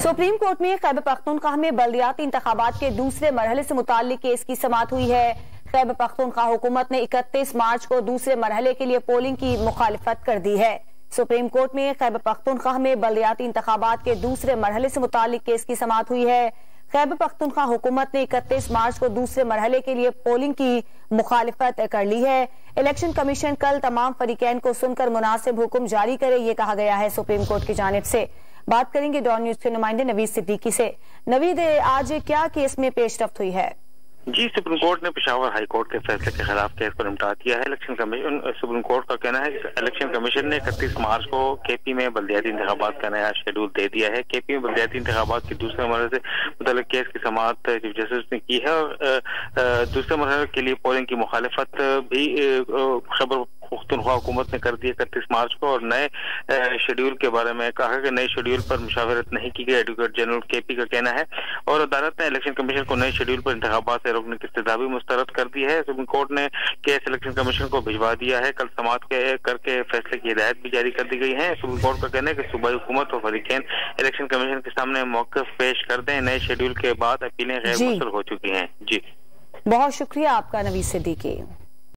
Supreme court में खैबर पख्तूनख्वा में बल्दियाती इंतखाबात के दूसरे मरहले से मुताल्लिक केस की समाअत हुई है। खैबर पख्तूनख्वा हुकूमत ने 31 मार्च को दूसरे मरहले के लिए पोलिंग की मुखालिफत कर दी है। सुप्रीम कोर्ट में खैबर पख्तूनख्वा में बल्दियाती इंतखाबात के दूसरे मरहले से मुताल्लिक केस की समाअत हुई है। खैबर पख्तूनख्वा हुकूमत ने 31 मार्च को दूसरे मरहले के लिए पोलिंग की मुखालिफत कर ली है। इलेक्शन कमीशन कल तमाम फरीकैन को सुनकर मुनासिब हुक्म जारी करे, ये कहा गया है सुप्रीम कोर्ट की जानिब से। बात करेंगे डॉन न्यूज के नुमाइंदे नवीद सिद्दीकी से। नवीद, आज क्या केस में पेशरफ्त हुई है? जी, सुप्रीम कोर्ट ने पेशावर हाई कोर्ट के फैसले के खिलाफ केस को निपटा दिया है। इलेक्शन कमीशन सुप्रीम कोर्ट का कहना है कि इलेक्शन कमीशन ने 31 मार्च को केपी में बल्दियाती इंतखाबात का नया शेड्यूल दे दिया है। केपी में बल्दियाती इंतखाबात के दूसरे मरहले से मुतल्लिक केस की समाअत चीफ जस्टिस ने की है और दूसरे मरहले के लिए पोलिंग की मुखालिफत भी खैबर पख्तूनख्वा हुकूमत ने कर दी 31 मार्च को और नए शेड्यूल के बारे में कहा कि नए शेड्यूल पर मुशावरत नहीं की गई। एडवोकेट जनरल केपी का कहना है और अदालत ने इलेक्शन कमीशन को नए शेड्यूल पर इंतखाबात से रोकने की इस्तदा भी मुस्तरद कर दी है। सुप्रीम कोर्ट ने केस इलेक्शन कमीशन को भिजवा दिया है। कल समाअत करके फैसले की हिदायत भी जारी कर दी गई है। सुप्रीम कोर्ट का कहना है कि सूबाई हुकूमत और फरीकैन इलेक्शन कमीशन के सामने मौक़िफ़ पेश कर दें। नए शेड्यूल के बाद अपीलें गैर मुस्तरद हो चुकी हैं। जी, बहुत शुक्रिया आपका नवीद सिद्दीकी।